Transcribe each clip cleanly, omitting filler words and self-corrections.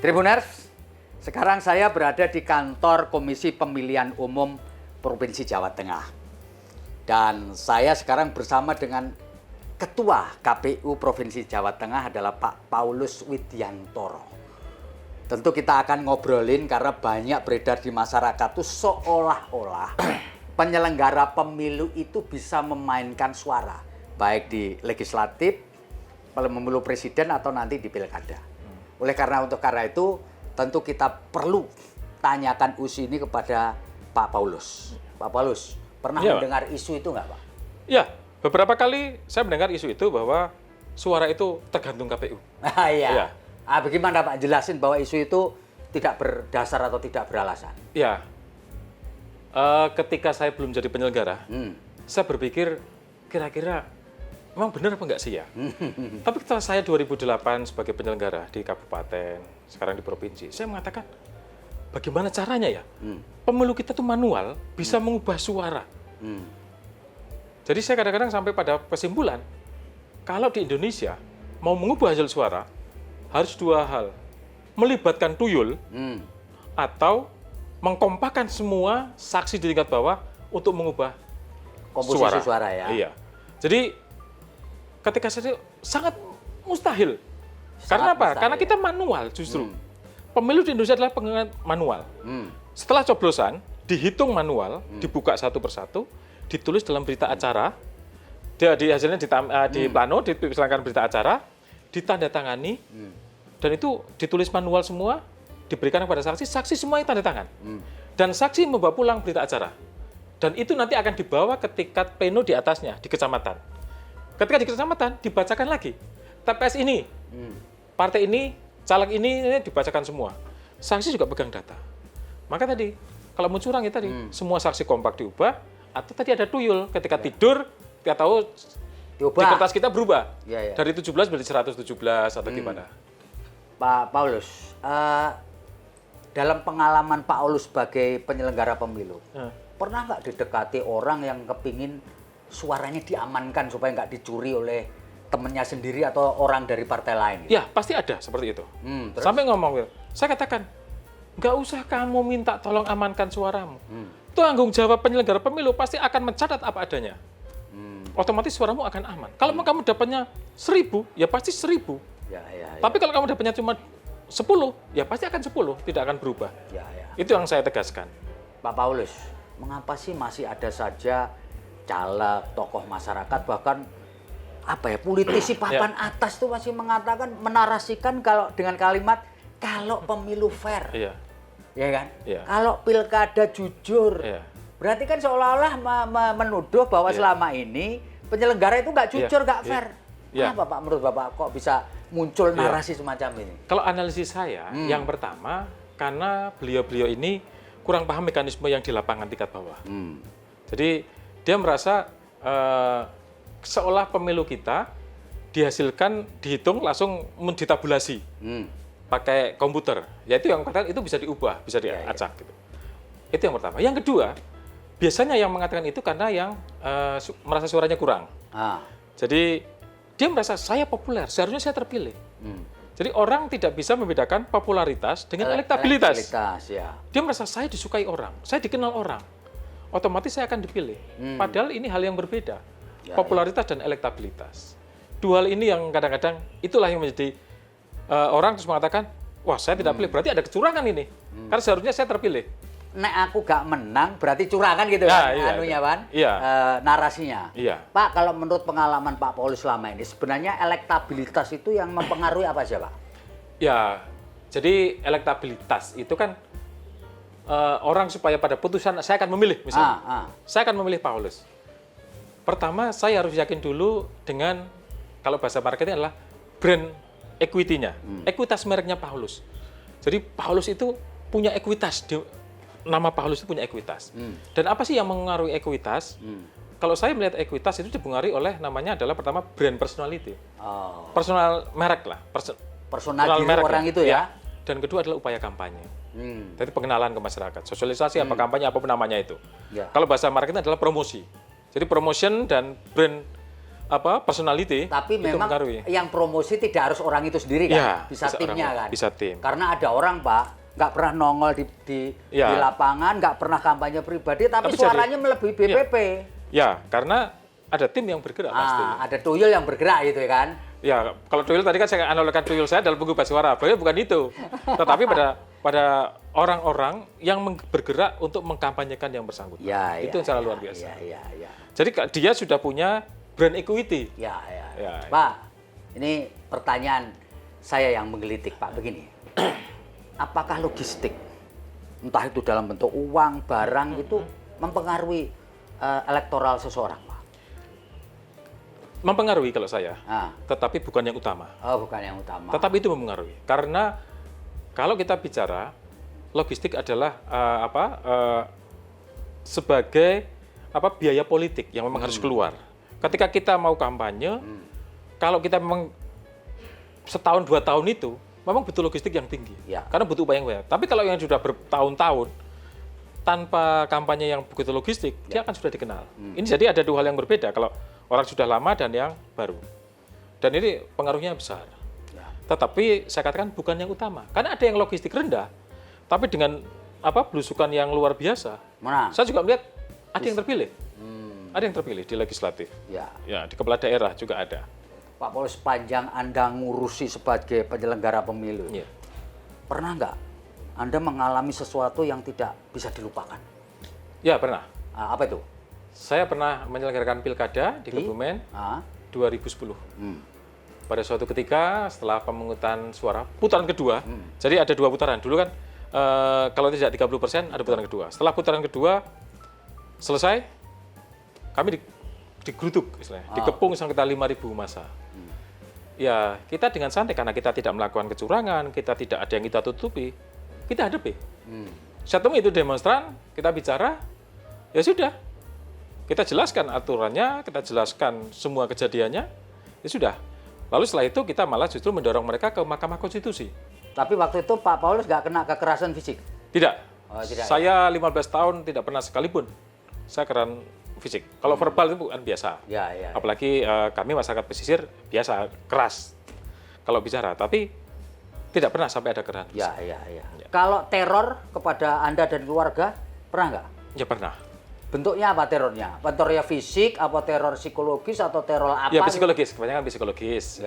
Tribuners, sekarang saya berada di kantor Komisi Pemilihan Umum Provinsi Jawa Tengah. Dan saya sekarang bersama dengan Ketua KPU Provinsi Jawa Tengah adalah Pak Paulus Widyantoro. Tentu kita akan ngobrolin karena banyak beredar di masyarakat tuh seolah-olah penyelenggara pemilu itu bisa memainkan suara. Baik di legislatif, pemilu presiden atau nanti di pilkada. Oleh karena itu tentu kita perlu tanyakan isu ini kepada Pak Paulus. Pak Paulus, pernah mendengar isu itu nggak Pak? Ya, beberapa kali saya mendengar isu itu bahwa suara itu tergantung KPU. Iya. Bagaimana Pak jelasin bahwa isu itu tidak berdasar atau tidak beralasan? Ya, ketika saya belum jadi penyelenggara, saya berpikir kira-kira memang benar apa enggak sih ya? Tapi setelah saya 2008 sebagai penyelenggara di kabupaten, sekarang di provinsi, saya mengatakan bagaimana caranya ya? Pemilu kita tuh manual bisa mengubah suara. Jadi saya kadang-kadang sampai pada kesimpulan, kalau di Indonesia mau mengubah hasil suara, harus dua hal. Melibatkan tuyul atau mengkompakan semua saksi di tingkat bawah untuk mengubah komposisi suara ya? Iya. Jadi ketika saya sangat mustahil. Karena apa? Karena kita manual justru. Pemilu di Indonesia adalah penghitungan manual. Setelah coblosan, dihitung manual, dibuka satu persatu, ditulis dalam berita acara, di hasilnya di plano, dipersilakan berita acara, ditandatangani, dan itu ditulis manual semua, diberikan kepada saksi, saksi semuanya tanda tangan. Dan saksi membawa pulang berita acara. Dan itu nanti akan dibawa ke tingkat pleno di atasnya, di kecamatan. Ketika di kecamatan, dibacakan lagi. TPS ini, partai ini, caleg ini dibacakan semua. Saksi juga pegang data. Maka tadi, kalau mau curang ya tadi, semua saksi kompak diubah, atau tadi ada tuyul. Ketika tidur, kita tahu di kertas kita berubah. Dari 17 menjadi 117 atau gimana. Pak Paulus, dalam pengalaman Pak Paulus sebagai penyelenggara pemilu, pernah nggak didekati orang yang kepingin suaranya diamankan supaya nggak dicuri oleh temennya sendiri atau orang dari partai lain? Gitu? Ya, pasti ada seperti itu. Sampai ngomong, saya katakan, nggak usah kamu minta tolong amankan suaramu. Tanggung jawab penyelenggara pemilu pasti akan mencatat apa adanya. Otomatis suaramu akan aman. Kalau kamu dapatnya 1000, ya pasti 1000. Tapi kalau kamu dapatnya cuma 10, ya pasti akan 10, tidak akan berubah. Itu yang saya tegaskan. Pak Paulus, mengapa sih masih ada saja caleg, tokoh masyarakat, bahkan politisi papan atas tuh masih mengatakan, menarasikan kalau dengan kalimat kalau pemilu fair, ya kan? Kalau pilkada jujur, berarti kan seolah-olah menuduh bahwa selama ini penyelenggara itu nggak jujur, nggak fair. Kenapa Pak menurut Bapak kok bisa muncul narasi semacam ini? Kalau analisis saya, yang pertama karena beliau-beliau ini kurang paham mekanisme yang di lapangan tingkat bawah. Jadi dia merasa seolah pemilu kita dihitung langsung ditabulasi pakai komputer. Yaitu yang katakan itu bisa diubah, bisa diacak. Gitu. Itu yang pertama. Yang kedua, biasanya yang mengatakan itu karena yang merasa suaranya kurang. Jadi dia merasa saya populer, seharusnya saya terpilih. Jadi orang tidak bisa membedakan popularitas dengan elektabilitas. Dia merasa saya disukai orang, saya dikenal orang. Otomatis saya akan dipilih. Padahal ini hal yang berbeda. Popularitas dan elektabilitas. Dua hal ini yang kadang-kadang itulah yang menjadi orang terus mengatakan, wah saya tidak pilih, berarti ada kecurangan ini. Karena seharusnya saya terpilih. Nek aku gak menang, berarti curangan gitu kan? Narasinya. Pak, kalau menurut pengalaman Pak Paulus selama ini, sebenarnya elektabilitas itu yang mempengaruhi apa aja Pak? Ya, jadi elektabilitas itu kan orang supaya pada putusan saya akan memilih misalnya. Saya akan memilih Paulus. Pertama, saya harus yakin dulu dengan kalau bahasa marketing adalah brand equity-nya. Ekuitas mereknya Paulus. Jadi Paulus itu punya ekuitas. Nama Paulus itu punya ekuitas. Dan apa sih yang mengaruhi ekuitas? Kalau saya melihat ekuitas itu dipengaruhi oleh namanya adalah pertama brand personality. Personal merek lah. Personal diri merek orang itu ya. Dan kedua adalah upaya kampanye. Jadi pengenalan ke masyarakat, sosialisasi apa kampanye apapun namanya itu. Kalau bahasa marketing adalah promosi. Jadi promotion dan brand personality Tapi itu memang mempengaruhi. yang promosi tidak harus orang itu sendiri kan, Ya, bisa bisa timnya orang, kan. bisa tim. Karena ada orang Pak, nggak pernah nongol di Ya. lapangan, nggak pernah kampanye pribadi, tapi Tapi suaranya melebihi BPP. Ya, karena ada tim yang bergerak pasti. Ada tuyul yang bergerak gitu ya kan. Ya, kalau tuyul tadi kan saya analogikan tuyul saya dalam pengubah suara. Beliau bukan itu. Tetapi pada orang-orang yang bergerak untuk mengkampanyekan yang bersangkutan. Itu yang sangat luar biasa. Ya. Jadi dia sudah punya brand equity. Ya. Ya. Pak, ini pertanyaan saya yang menggelitik Pak begini. Apakah logistik, entah itu dalam bentuk uang, barang itu mempengaruhi elektoral seseorang, Pak? Mempengaruhi kalau saya, Ah. tetapi bukan yang utama. Oh, bukan yang utama. Tetapi itu mempengaruhi. Karena kalau kita bicara, logistik adalah sebagai biaya politik yang memang harus keluar. Ketika kita mau kampanye, kalau kita memang setahun 2 tahun itu, memang butuh logistik yang tinggi. Ya. Karena butuh upaya yang banyak. Tapi kalau yang sudah bertahun-tahun, tanpa kampanye yang begitu logistik, dia akan sudah dikenal. Ini jadi ada 2 hal yang berbeda. Kalau orang sudah lama dan yang baru. Dan ini pengaruhnya besar. Ya. Tetapi saya katakan bukan yang utama. Karena ada yang logistik rendah, tapi dengan belusukan yang luar biasa. Mana? Saya juga melihat ada yang terpilih. Ada yang terpilih di legislatif. Ya. Ya, di kepala daerah juga ada. Pak Paul, sepanjang Anda ngurusi sebagai penyelenggara pemilu, Ya. pernah nggak Anda mengalami sesuatu yang tidak bisa dilupakan? Ya, pernah. Apa itu? Saya pernah menyelenggarakan pilkada di Kebumen 2010. Pada suatu ketika setelah pemungutan suara putaran kedua, jadi ada 2 putaran. Dulu kan kalau tidak 30% ada putaran kedua. Setelah putaran kedua selesai, kami digeruduk istilahnya, dikepung sekitar 5.000 massa. Ya, kita dengan santai karena kita tidak melakukan kecurangan, kita tidak ada yang kita tutupi, kita hadapi. Saya temui itu demonstran, kita bicara, ya sudah. Kita jelaskan aturannya, kita jelaskan semua kejadiannya, ya sudah. Lalu setelah itu kita malah justru mendorong mereka ke Mahkamah Konstitusi. Tapi waktu itu Pak Paulus nggak kena kekerasan fisik? Tidak. Oh, tidak, Saya 15 tahun tidak pernah sekalipun saya kekerasan fisik. Kalau verbal itu bukan biasa. Ya. Apalagi kami masyarakat pesisir biasa keras kalau bicara, tapi tidak pernah sampai ada kekerasan fisik. Ya. Kalau teror kepada Anda dan keluarga, pernah nggak? Ya pernah. Bentuknya apa terornya? Terornya fisik, apa teror psikologis, atau teror apa? Ya psikologis, kebanyakan psikologis.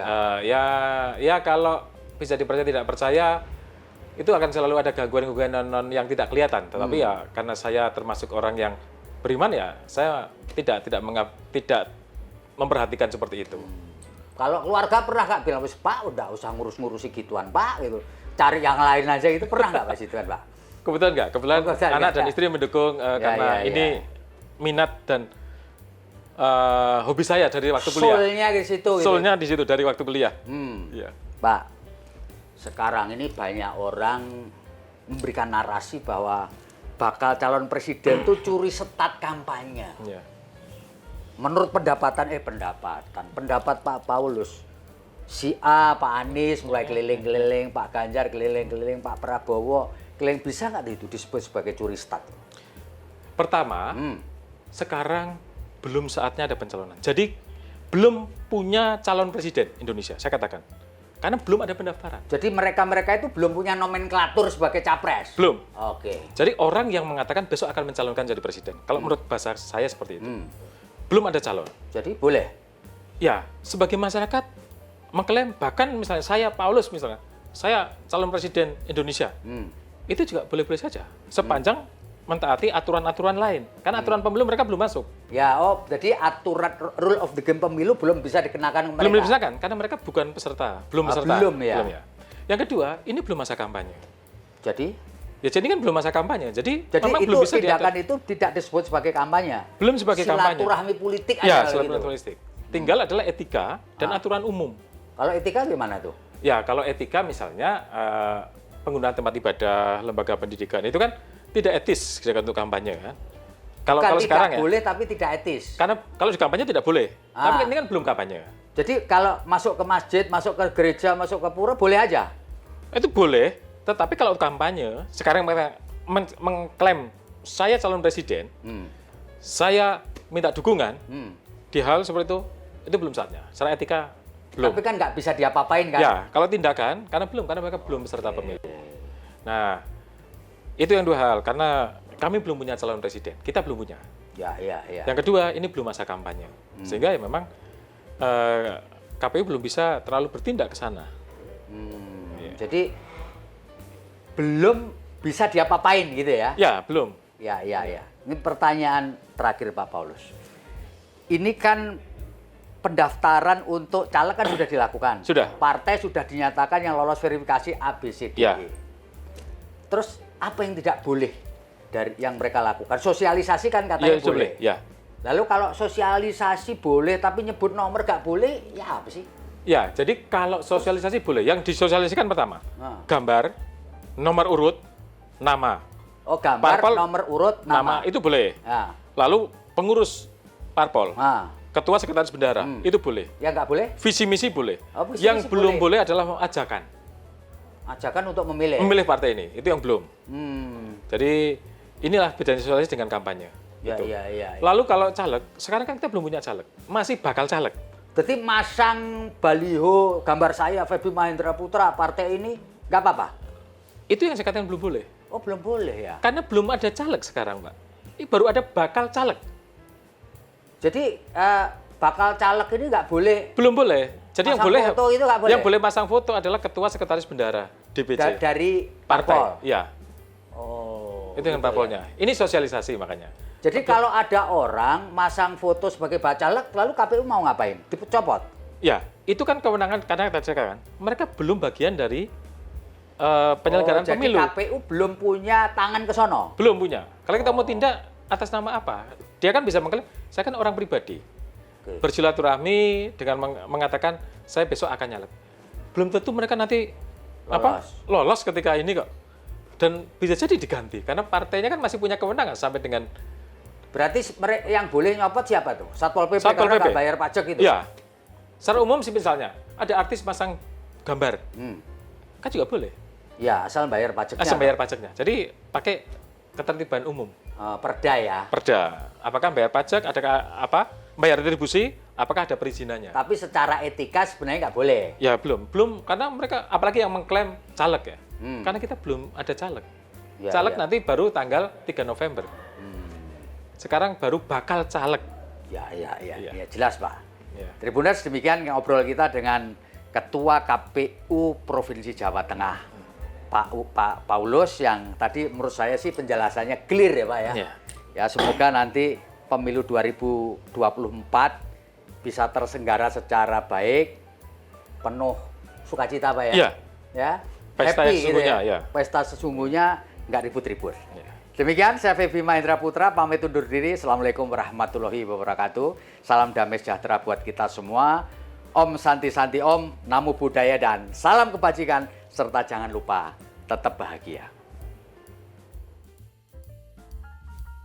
Ya kalau bisa dipercaya tidak percaya, itu akan selalu ada gangguan-gangguan yang tidak kelihatan. Tetapi ya karena saya termasuk orang yang beriman, ya saya tidak memperhatikan seperti itu. Kalau keluarga pernah nggak bilang, Pak udah usah ngurus-ngurusi gituan Pak, gitu. Cari yang lain aja itu pernah nggak Pak Situan Pak? Kebetulan nggak, kebetulan anak dan istri mendukung karena ini minat dan hobi saya dari waktu kuliah. Soulnya di situ. Soulnya di situ dari waktu kuliah. Ya. Pak, sekarang ini banyak orang memberikan narasi bahwa bakal calon presiden itu curi setat kampanye. Ya. Menurut pendapat Pak Paulus, si A, Pak Anies mulai keliling-keliling, Pak Ganjar keliling-keliling, Pak Prabowo keliling, bisa nggak itu disebut sebagai curi stat? Pertama, sekarang belum saatnya ada pencalonan. Jadi belum punya calon presiden Indonesia, saya katakan. Karena belum ada pendaftaran. Jadi mereka-mereka itu belum punya nomenklatur sebagai capres? Belum. Oke. Jadi orang yang mengatakan besok akan mencalonkan jadi presiden. Kalau menurut bahasa saya seperti itu. Belum ada calon. Jadi boleh? Ya, sebagai masyarakat mengklaim, bahkan misalnya saya, Paulus misalnya, saya calon presiden Indonesia. Itu juga boleh-boleh saja. Sepanjang mentaati aturan-aturan lain. Karena aturan pemilu mereka belum masuk. Ya, jadi aturan rule of the game pemilu belum bisa dikenakan ke mereka? Belum dipisahkan, karena mereka bukan peserta. Belum peserta. Belum ya? Yang kedua, ini belum masa kampanye. Jadi? Ya, jadi kan belum masa kampanye. Jadi memang itu belum bisa tindakan itu tidak disebut sebagai kampanye? Belum sebagai kampanye. Silaturahmi politik ya, aja silaturahmi gitu. politik. Tinggal adalah etika dan aturan umum. Kalau etika gimana tuh? Ya, kalau etika misalnya penggunaan tempat ibadah, lembaga pendidikan itu kan tidak etis untuk kampanye kan. Kalau sekarang ya boleh tapi tidak etis. Karena kalau di kampanye tidak boleh. Tapi ini kan belum kampanye. Jadi kalau masuk ke masjid, masuk ke gereja, masuk ke pura boleh aja. Itu boleh, tetapi kalau kampanye sekarang mereka mengklaim saya calon presiden, saya minta dukungan di hal seperti itu, itu belum saatnya. Secara etika belum. Tapi kan nggak bisa diapa-apain kan? Ya, kalau tindakan, karena mereka belum peserta pemilu. Nah, itu yang dua hal, karena kami belum punya calon presiden, kita belum punya. Ya. Yang kedua, ini belum masa kampanye, sehingga ya memang KPU belum bisa terlalu bertindak ke sana. Jadi belum bisa diapa-apain gitu ya? Ya, belum. Ya. Ini pertanyaan terakhir Pak Paulus. Ini kan pendaftaran untuk caleg kan sudah dilakukan. Sudah. Partai sudah dinyatakan yang lolos verifikasi ABCDE. Ya. Terus apa yang tidak boleh dari yang mereka lakukan? Sosialisasi kan katanya Ya, boleh. Ya. Lalu kalau sosialisasi boleh tapi nyebut nomor nggak boleh, ya apa sih? Ya, jadi kalau sosialisasi boleh. Yang disosialisasikan pertama, gambar, nomor urut, nama. Oh, gambar, Parpol, nomor urut, nama. itu boleh. Ya. Lalu pengurus parpol, Nah, ketua sekretaris bendahara, itu boleh. yang nggak boleh? Visi misi boleh. Oh, visi Yang misi belum boleh. boleh adalah ajakan. Ajakan untuk memilih. Memilih partai ini, itu yang belum. Jadi inilah bedanya sosialisasi dengan kampanye. Ya. Lalu kalau caleg, sekarang kan kita belum punya caleg, masih bakal caleg. Berarti masang baliho gambar saya Feby Mahendra Putra partai ini nggak apa-apa? Itu yang saya katakan belum boleh. Oh, belum boleh ya. Karena belum ada caleg sekarang, Pak. Ini baru ada bakal caleg. Jadi bakal caleg ini nggak boleh. Belum boleh. Jadi yang Masang boleh foto itu nggak boleh? Yang boleh masang foto adalah ketua sekretaris bendahara DPC. Dari partai. parpol. Iya. Oh. Itu dengan gitu parpolnya. ya. Ini sosialisasi makanya. Jadi kalau ada orang masang foto sebagai bacalek, lalu KPU mau ngapain? Dicopot? Ya, itu kan kewenangan karena tadi saya katakan, mereka belum bagian dari penyelenggaraan pemilu. Jadi KPU belum punya tangan ke sono? Belum punya. Kalau kita mau tindak atas nama apa? Dia kan bisa mengklaim, saya kan orang pribadi. Oke. Bersilaturahmi dengan mengatakan saya besok akan nyalek. Belum tentu mereka nanti lolos ketika ini kok. Dan bisa jadi diganti karena partainya kan masih punya kewenangan sampai dengan. Berarti yang boleh nyopot siapa tuh? Satpol PP Satpol karena PP. nggak bayar pajak itu? Iya. Secara umum sih misalnya ada artis masang gambar, kan juga boleh. Ya, asal bayar pajaknya. Asal bayar pajaknya. Jadi pakai ketertiban umum. Perda ya. Perda. Apakah bayar pajak? Adakah bayar retribusi? Apakah ada perizinannya? Tapi secara etika sebenarnya nggak boleh. Ya belum karena mereka apalagi yang mengklaim caleg ya. Karena kita belum ada caleg. Ya, caleg ya. nanti baru tanggal 3 November. Sekarang baru bakal caleg. Ya, jelas Pak. Ya. Tribuners, demikian ngobrol kita dengan Ketua KPU Provinsi Jawa Tengah, Pak Paulus, yang tadi menurut saya sih penjelasannya clear ya Pak ya. Ya. Ya, semoga nanti pemilu 2024 bisa terselenggara secara baik, penuh sukacita Pak ya. Iya. Ya. Pesta Happy gitu sesungguhnya, ya. Pesta sesungguhnya, nggak ribut-ribut. Ya. Demikian, saya Feby Mahendra Putra, pamit undur diri. Assalamualaikum warahmatullahi wabarakatuh. Salam damai sejahtera buat kita semua. Om Santi Santi Om, Namo Buddhaya, dan salam kebajikan, serta jangan lupa tetap bahagia.